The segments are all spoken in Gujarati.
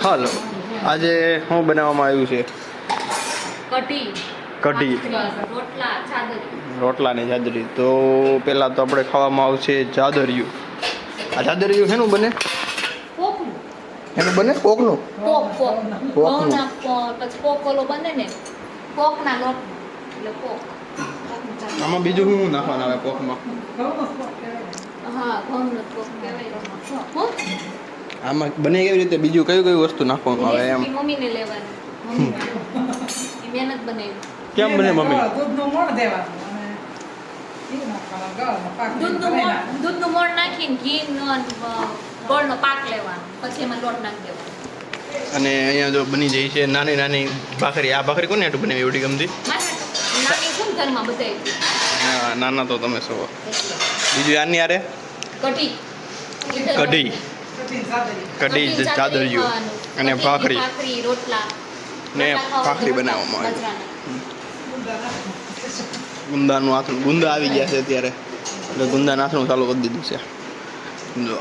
હાલો આજે શું બનાવવામાં આવ્યું છે? કઢી રોટલાની જાદરી. તો પહેલાં તો આપણે ખાવામાં આવશે જાદરિયું. આ જાદરિયું શેનું બને? એનું બને કોકનું? આમાં બીજું શું નાખવાનું આવે કોકમાં? આમાં બને કેવી રીતે? બીજું કયું કયું વસ્તુ નાખવાનું આવે એમ? મમ્મીને લેવાની મહેનત બનાવી. કેમ બને મમ્મી? દૂધનું મોણ નાખીને ઘી ગોળનો પાક લેવાનો, પછી એમાં લોટ નાખી દેવાનો. અને અહીંયા જો બની જાય છે નાની નાની ભાખરી. આ ભાખરી કોને હાટું બનાવી એવડી ગમતી? નાની શું ઘરમાં બધાય. હા, નાના તો તમે છો. બીજું આની યારે કઢી જાદરિયું અને ભાખરી રોટલા ને ભાખરી બનાવવામાં આવે. ગુંદાનું આથણું, ગુંદા આવી ગયા છે અત્યારે એટલે ગુંદાનું આથણું ચાલુ કરી દીધું છે. જો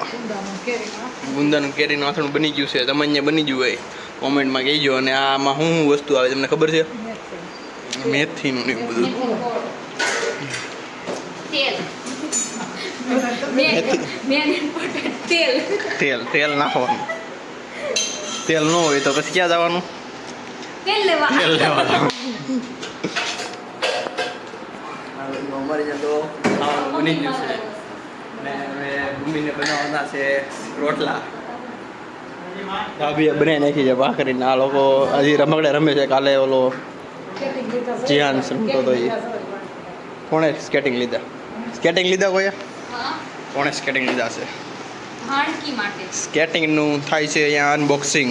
ગુંદાનું કેરીનું આથણું બની ગયું છે. તમે અહીંયા બની ગયું હોય કોમેન્ટમાં કહેજો. અને આમાં શું શું વસ્તુ આવે તમને ખબર છે? મેથીનું ને બધું. તેલ નાખવાનું. તેલ ન હોય તો પછી ક્યાં જવાનું? તેલ લેવા જવાનું. અમારી ત્યાં તો ખાવાનું બની ગયું છે અને હવે મમ્મીને બનાવવાના છે રોટલા. ભાભીએ બનાવી નાખી છે ભાખરીને. આ લોકો હજી રમકડે રમે છે. કાલે ઓલો જીહાન રમતો હતો એ. કોણે સ્કેટિંગ લીધા? સ્કેટિંગ લીધા કોઈ? કોણે સ્કેટિંગ લીધા છે? સ્કેટિંગનું થાય છે અહીંયા અનબોક્સિંગ.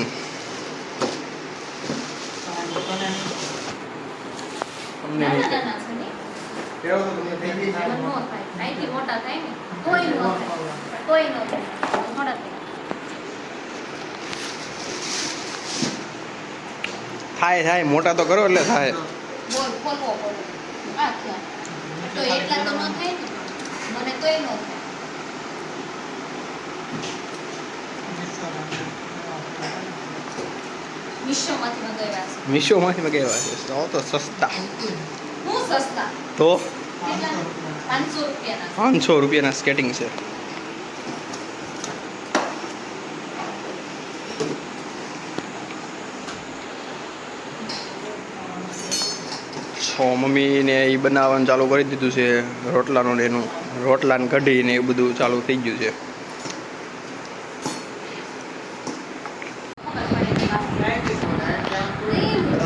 થાય મોટા તો કરો એટલે થાય. મીશોમાંથી મગાવ્યા છે. તો સસ્તા. તો 500 રૂપિયાના સ્કેટિંગ છે. મમ્મીને એ બનાવવાનું ચાલુ કરી દીધું છે. રોટલાનું ને એનું રોટલાને કઢી ને એ બધું ચાલુ થઈ ગયું છે.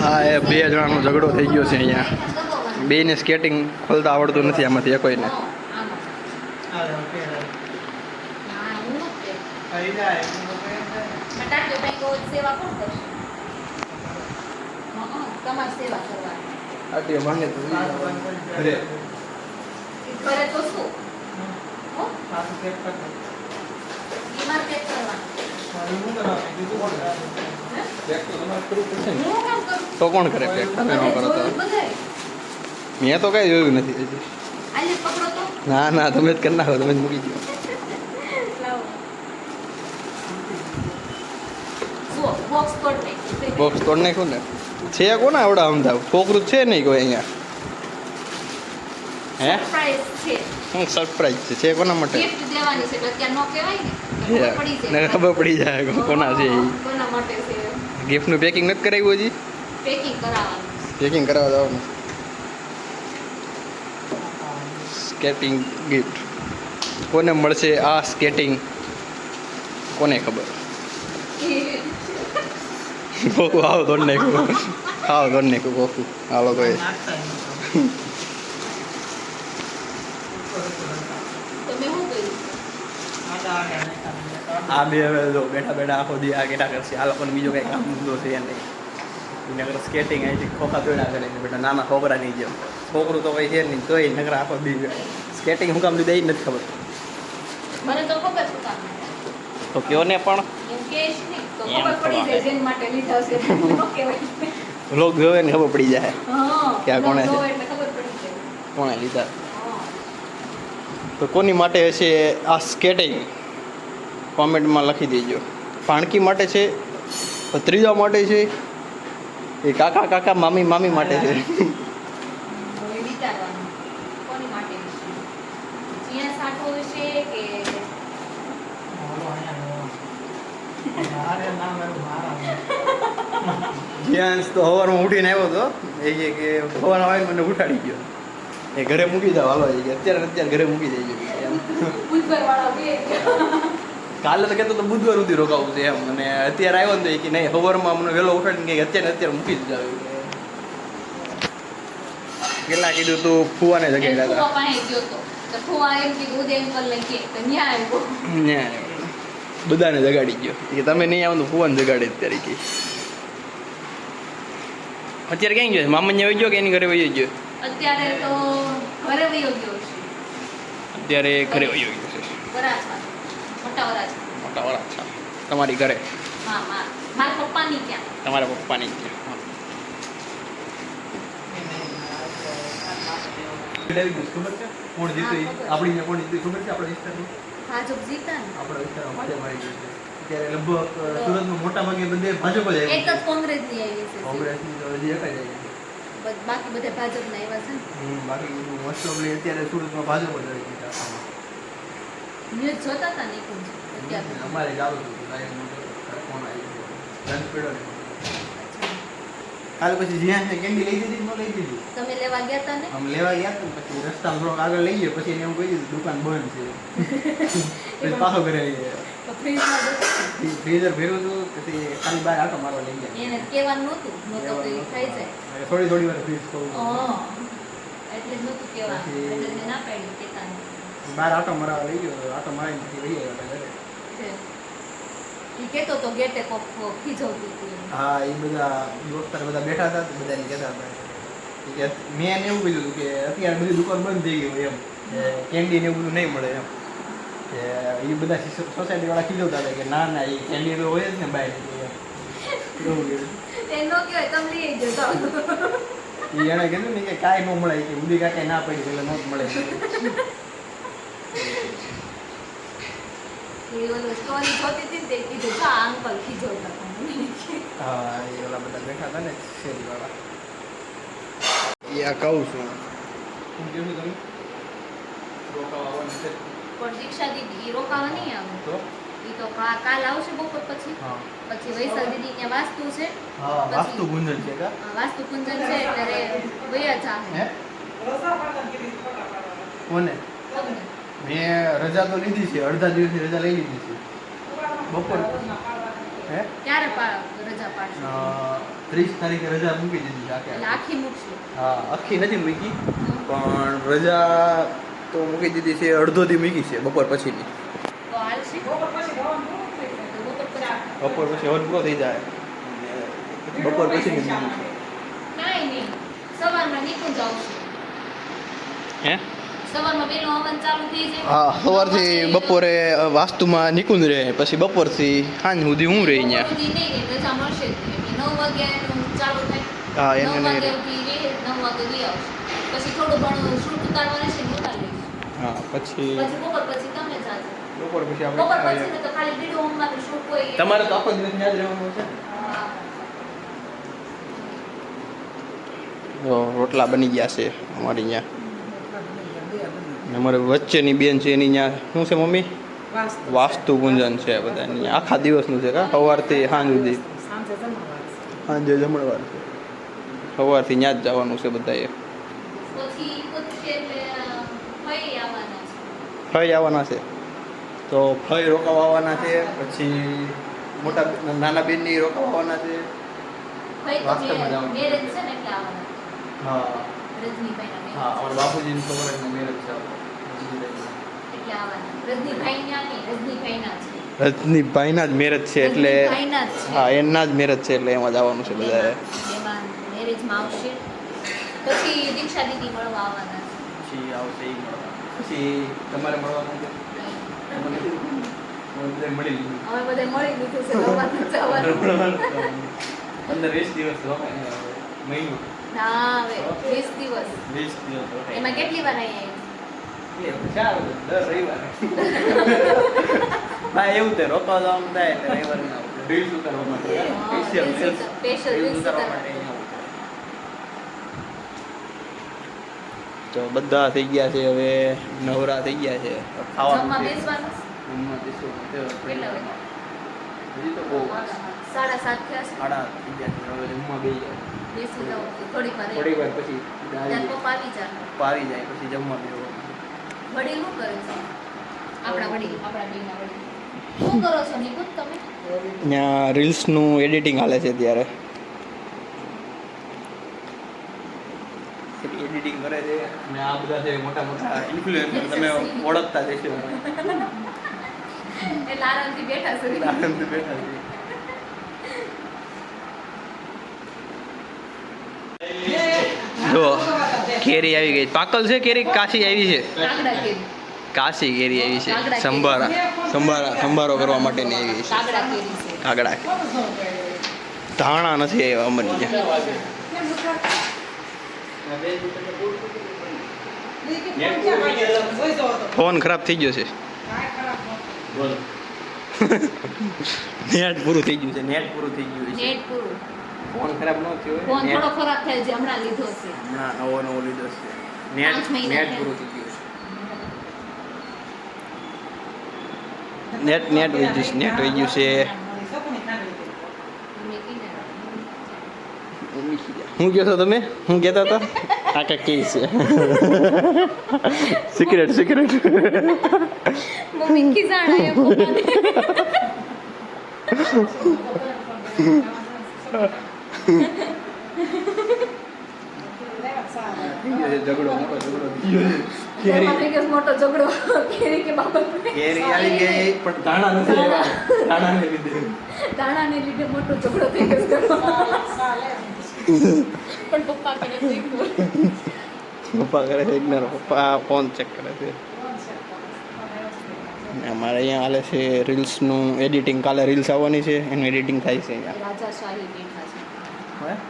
હા, એ બે જણાનો ઝઘડો થઈ ગયો છે અહીંયા. બેને સ્કેટિંગ ખોલતા આવડતું નથી આમાંથી કોઈને. તો કોણ કરે પેક? તમે ન કરો તો? મેં તો કઈ જોયું નથી હજી. ના તમે જ કરી નાખો. તમે જ મૂકી દો. બોક્સ તોડ નાખ્યું ને. છે કોને આવડા અમદાવ? છોકરું છે નહીં કોઈ અહીંયા? હે હું સરપ્રાઈઝ છે કોના માટે? ખબર પડી જાય કોના છે એ. ગિફ્ટનું પેકિંગ નથી કરાવ્યું હજી? પેકિંગ કરાવવા જવાનું. સ્કેટિંગ ગિફ્ટ કોને મળશે? આ સ્કેટિંગ કોને ખબર? કોકુ આવો દોડ નાખ્યું. આવો દોડ નાખ્યું કોકુ. આ લોકોએ આ બે હવે જો બેઠા બેઠા આખો દી આ કેટા કરશે. આ લોકોને બીજો કંઈ કામ ધંધો છે નહીં. નગર સ્કેટિંગ અહીંથી ખોખા દોડ્યા કરે છે બેટા. નાના છોકરાની જેમ. છોકરું તો કંઈ છે નહીં તોય નગર આખો દી સ્કેટિંગ શું કામ લીધા એ નથી ખબર. તો કયો ને પણ લોક જોવે ને ખબર પડી જાય કે આ કોણે છે, કોણે લીધા. તો કોની માટે હશે આ સ્કેટિંગ કોમેન્ટમાં લખી દેજો. ભાણકી માટે છે ભત્રીજા માટે છે એ કાકા કાકા મામી મામી માટે છે. હવે વિચારવાનું કોની માટે વિશે જીયા સાઠો વિશે કે જ્યાં તો સવારમાં ઉઠીને આવ્યો હતો એ કહે કે સવારમાં આવીને મને ઉઠાડી ગયો એ ઘરે મૂકી જાવ હાલો એ કે અત્યારે ઘરે મૂકી જઈએ એમ. બુધવાર વાળા બે કાલે તો કહેતો તો બુધવાર સુધી રોકાવું છે એમ અને અત્યારે આવ્યો ને તો એ કે નહીં સવારમાં મને વહેલો ઉઠાડીને કે અત્યારે મૂકી જ જાવ. કેટલા કીધું તું ફુવાને જગ્યાએ ફુવા હતા પાસે ગયો તો ફુવા એમ કીધું ઉદય અંકલ ને કે તો ન્યા આવ્યો બધાને જગાડી ગયો કે તમે નહીં આવો તો ફુવાને જગાડે અત્યારે કે અત્યારે ક્યાં ગયો મામા આવી ગયો કે એની ઘરે વહી ગયો અત્યારે તો ઘરે વયો ગયો છે અત્યારે ઘરે વહી ગયો છે વરાછા મોટા વરાછા મોટા વાળા અચ્છા તમારી ઘરે હા મારા પપ્પાની ત્યાં તમારા પપ્પાની ત્યાં ખબર છે કોણ જીત્યું આપણી કોણ જીત્યું ખબર છે આપણા વિસ્તારમાં ભાજપ જીતા ને આપણા વિસ્તારમાં ભાજપ આવી ગયું છે અત્યારે લગભગ સુરતમાં મોટા ભાગે બધે ભાજપ જ એક જ કોંગ્રેસની આવી છે કોંગ્રેસની તો હજી એક જ આવી છે બાકી બધા ભાજપના આવ્યા છે ને બાકી મોસ્ટ ઓફલી અત્યારે સુરતમાં ભાજપ જ આવી ગઈ છે ન્યૂઝ જોતા હતા ને કોણ અત્યારે અમારે જ આવું હતું લાઈવ ફોન આવી ગયો રન પડ્યો ને કાલે પછી જ્યાં છે કેન્ડી લઈ દીધી ન લઈ દીધી તમે લેવા ગયા હતા ને આમ લેવા ગયા હતા ને પછી રસ્તામાં થોડોક આગળ લઈ ગયો પછી એને એવું કહી દીધું દુકાન બંધ છે પછી પાછો ઘરે લઈ ગયો તો ફ્રીજમાં ફ્રીઝર ભર્યું હતું પછી ખાલી બહાર આટો મારવા લઈ ગયા એને કહેવાનું નહોતું નહોતો તો એ થઈ જાય થોડી વાર ફ્રીઝ કહું એટલે જ નહોતું કહેવાનું એટલે એને ના પાડી કહેતા નહીં બહાર આટો મારવા લઈ ગયો આટો મારીને પછી લઈ આવ્યો ઘરે એ કહેતો તો ગેટે કોક ખીજવતું હતું હા એ બધા દોસ્તાર બધા બેઠા હતા તો બધાને કહેતા હતા કે મેં એને એવું કીધું હતું કે અત્યારે બધી દુકાન બંધ થઈ ગઈ એમ કેન્ડી ને એવું બધું નહીં મળે એમ કે એ બધા સોસાયટી વાળા ખીજવતા હતા કે ના ના એ કેન્ડી તો હોય જ ને બહાર એવું કીધું એ નો કહેવાય તમે લઈ જજો એ એણે કીધું ને કે કાંઈ ન મળે કે ઉદી કાંઈ ના પડી એટલે ન મળે એ ઓલો સ્ટોરી જોતી હતી ને તે કીધું જા અંકલ ખીજવતા હતા હા એ ઓલા બધા બેઠા હતા ને શેરી વાળા એ આ કહું છું શું કહ્યું તમે રોકાવા આવવાનું છે પણ દીક્ષા દીદી એ રોકાવા નહીં આવે તો એ તો કાલ આવશે બપોર પછી હા પછી વૈશાલ દીદી ત્યાં વાસ્તુ છે હા વાસ્તુ ગુંજન છે કા વાસ્તુ પૂજન છે એટલે વયા જાહે હે કોને મેં રજા તો લીધી છે અડધા દિવસની રજા લઈ લીધી છે બપોર હે ક્યારે રજા પાડશે 30 તારીખે રજા મૂકી દીધી છે એટલે આખી મૂકશે હા આખી નથી મૂકી પણ રજા તો મૂકી દીધી છે અડધો દી મૂકી છે બપોર પછીની તો હાલશે બપોર પછી બપોર પછી હવન પૂરો થઈ જાય બપોર પછીની કાંઈ નહીં સવારમાં નીકળી જાવશે હે સવારમાં વહેલું હવન ચાલુ થઈ જાય હા સવારથી બપોરે વાસ્તુમાં નિકુંજ રહે પછી બપોરથી સાંજ સુધી હું રહી અહીંયા બપોર સુધી નહીં રહે, રજા મળશે જ નહીં. એટલે 9 વાગ્યાનું ચાલુ થાય હા 9 એને વાગ્યાથી રહે, 9 વાગે લઈ આવશે પછી થોડું ઘણું શૂટ ઉતારવાનું છે ને ઉતારી લઈશું હા પછી પછી બપોર પછી તમે જાજો બપોર પછી બપોર આપણે પછી તો ખાલી વિડિયો હોમમાં શૂટ હોય તમારે તો આખો દિવસ ત્યાં જ રહેવાનું છે હા. જો રોટલા બની ગયા છે અમારી અહીંયા ને અમારે વચ્ચેની બેન છે એની ત્યાં શું છે મમ્મી વાસ્તુ પૂજન છે બધાની આખા દિવસનું છે કા સવારથી સાંજ સુધી સાંજે જમણવાર છે સવારથી ત્યાં જ જવાનું છે બધાએ પછી પૂછશે એટલે ફઈ આવવાના છે ફઈ આવવાના છે તો ફઈ રોકાવા આવવાના છે પછી મોટા નાના બેનની રોકાવા આવવાના છે ફઈ તો વાસ્તવમાં જવાનું. મેરેજ છે ને એટલે આવવાના હા રજનીભાઈના હા marriage અમારા બાપુજીની છોકરાની મેરેજ છે એટલે આવવાના રજનીભાઈના નહીં રજનીભાઈના છે રજનીભાઈના જ મેરેજ છે એટલે રજનીભાઈના જ છે હા એના જ મેરેજ છે એટલે એમાં જવાનું છે બધાએ એમાં મેરેજમાં આવશે પછી દીક્ષા દીદી મળવા આવવાના પછી આવશે એ મળવા પછી તમારે મળવાનું છે છે મને મળી લીધું અમે બધે મળી લીધું છે મળવાનું જવાનું 15-20 દિવસ રોકાઈને આવે. મહિનો ના હવે 20 દિવસ 20 દિવસ રોકાઈને. એમાં કેટલી વાર અહીંયા એ ચાલો દર રવિવારે હા એવું તે રોકાવા જવાનું થાય એટલે રવિવારે ના આવડે. રીલ્સ ઉતારવા માટે સ્પેશિયલ રીલ્સ ઉતારવા માટે અહીંયા તો બધા થઈ ગયા છે હવે નવરા થઈ ગયા છે ખાવાનું જમવા છે બેસવાનું જમવા બેસવાનું છે. કેટલા વાગે? હજી તો બહુ 7:30 થયા છે. સાડા થઈ ગયા છે હવે જમવા બેસી જાય બેસી જાઓ થોડીક વાર થોડી વાર પછી ત્યાં પપ્પા આવી જાય પારી જાય પછી જમવા બેસવાનું વડીલ શું કરે છે? આપણા વડીલ આપણા બેના વડીલ શું કરો છો નિકુંજ તમે? ત્યાં રીલ્સનું એડિટિંગ હાલે છે ત્યારે એડિટિંગ કરે છે અને આ બધા છે મોટા મોટા ઇન્ફ્લુએન્સર તમે ઓળખતા જશો એટલે આરામથી બેઠા છે. આનંદથી બેઠા છે જો કેરી આવી ગઈ પાકલ છે કેરી કાશી આવી છે કાગડા કેરી કાશી કેરી આવી છે સંભારો કરવા માટેની આવી છે કાગડા કેરી છે. કાગડા ધાણા નથી આવ્યા અમને ફોન ખરાબ થઈ ગયો છે નેટ પૂરું થઈ ગયું છે નેટ પૂરું થઈ ગયું છે નેટ પૂરું. ફોન ખરાબ ન થયો ફોન હોય થોડો ખરાબ થાય છે હમણાં લીધો છે. હમણાં નવો લીધો છે 5 મહિના નેટ થયા. પૂરું થઈ ગયું છે નેટ વહી ગયું છે નેટ વહી ગયું છે શું કહો છો તમે શું કહેતા હતા આ કંઈક કેસ છે સિક્રેટ મમ્મી ખીજાણા પપ્પાને. ઝઘડો મોટો ઝઘડો ઘરમાં થઈ ગયો મોટો ઝઘડો કેરી કે બાબત કેરી આવી ગઈ પણ દાણા નથી આવ્યા દાણાને લીધે દાણાને લીધે મોટો ઝઘડો થઈ ગયો ઘરમાં. પણ પપ્પા કરે છે ignore. પપ્પા કરે છે ઇગ્નોર પપ્પા ફોન ચેક કરે છે અને અમારે અહીંયા હાલે છે રીલ્સનું એડિટિંગ કાલે રીલ્સ આવવાની છે એનું એડિટિંગ થાય છે અહીંયા રાજાશાહી બેઠા છે.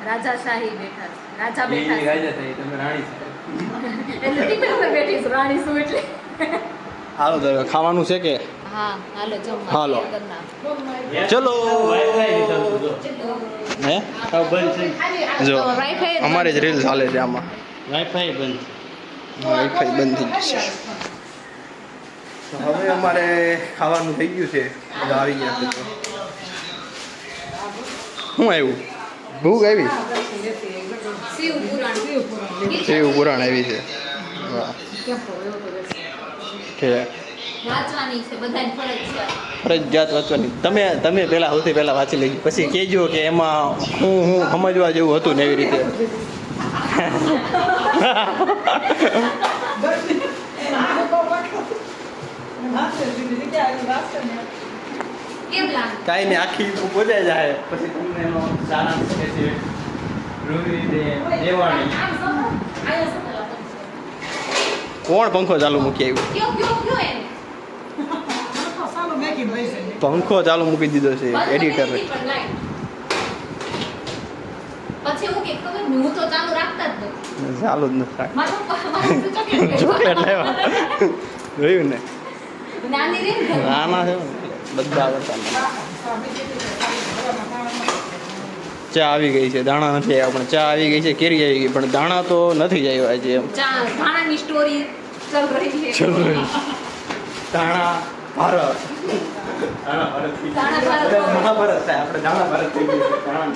રાજાશાહી બેઠા છે. રાજા બેઠા છે. રાજા થઈ તમે રાણી છો એટલે ટીપે ઉપર બેઠી છું રાણી છું એટલે. હાલો તો હવે ખાવાનું છે કે હા હાલો જમવા. હાલો. ઘરના. ચલો હે જો તો વાઈફાઈ જ અમારે જ રીલ્સ હાલે છે આમાં વાઈફાઈ બંધ વાઈફાઈ બંધ થઈ ગયું છે તો હવે અમારે ખાવાનું થઈ ગયું છે બધા આવી ગયા છે તો શું આવ્યું ભૂખ આવી શિવ પુરાણ. સેવ પુરાણ આવી છે વાહ કે વાંચવાની છે બધાને ફરજિયાત. ફરજિયાત વાંચવાની તમે પહેલાં સૌથી પહેલાં વાંચી લેજો પછી કહેજો કે એમાં હું સમજવા જેવું હતું ને એવી રીતે કેમ લાગે? કાંઈ નહીં આખી પહોંચાઈ જાય પછી તમને એનો સારાંશ કહે છે રોહિત દેવાણી કોણ પંખો ચાલુ મૂકી આવ્યું કયો એને? પંખો ચાલુ મૂકી દીધો છે એડિટરે પણ લાઈટ. પછી હું કે ખબર ને, હું તો ચાલુ રાખતા જ નથી. ચાલુ જ નથી મારા પપ્પા મારે તો ચોકલેટ ચોકલેટ લાવ્યા જોયું ને નાની રે ને ઘરમાં. નાના છે ને બધા આવડતા ચા આવી ગઈ છે દાણા નથી આવ્યા પણ ચા આવી ગઈ છે કેરી આવી ગઈ પણ દાણા તો નથી જ આવ્યા છે એમ ધાણાની સ્ટોરી ચલ રહી છે. ચલો દાણા ભારત દાણા ભારત દાણા ભારત. મહાભારત થાય આપણે દાણા ભારત થઈ ગયું છે દાણા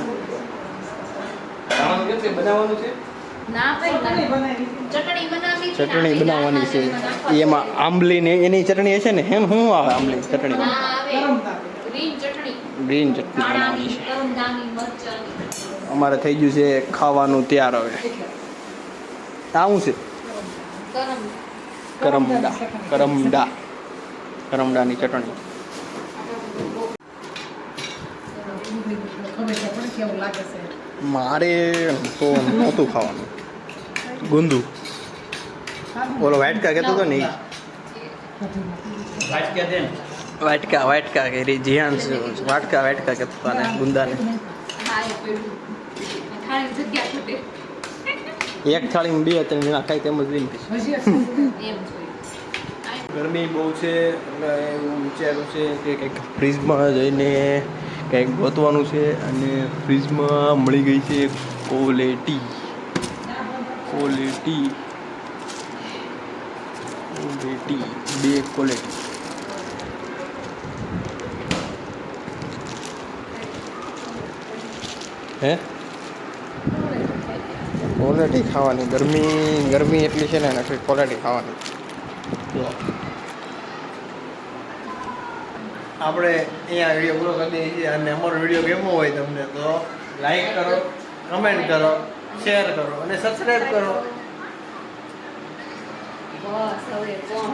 દાણાનું કેમ છે બનાવવાનું છે ના ભાઈ ચટણી બનાવવી છે ને ચટણી આપણે બનાવવાની છે દાણા નાખવા એમાં છે. આંબલી ને એની ચટણી હશે ને એમ શું આવે આંબલી ચટણી ના આવે ગ્રીન ચટણી ગ્રીન ચટણી દાણાની બનાવવાની છે કરમદાની મરચાની અમારે થઈ ગયું છે ખાવાનું તૈયાર હવે આવું છે કરમડાની ચટણી મારે તો નહોતું ખાવાનું ગુંદુ બોલો વાટકા કહેતો હતો ને ઈ. વાટક્યા દે ને વાટકા કે જીયાન વાટકા કહેતો હતા ને ગુંદાને હા એ પેલું ખાવાની જગ્યા ખૂટે એક થાળીમાં 2-3 જણા ખાય તેમ જ નહીં એમ જોઈએ. ગરમી બહુ છે એટલે એવું વિચાર્યું છે કે કંઈક ફ્રીજમાં જઈને કંઈક ગોતવાનું છે અને ફ્રીજમાં મળી ગઈ છે ક્વોલિટી બે ક્વોલિટી. હે ક્વોલિટી ખાવાની ગરમી એટલી છે ને એટલે ક્વોલિટી ખાવાની. તો આપણે અહીંયા વિડીયો પૂરો કરી દઈએ છીએ અને અમારો વિડીયો ગમ્યો હોય તમને તો લાઈક કરો, કમેન્ટ કરો, શેર કરો અને સબસ્ક્રાઈબ કરો. બસ હવે કોણ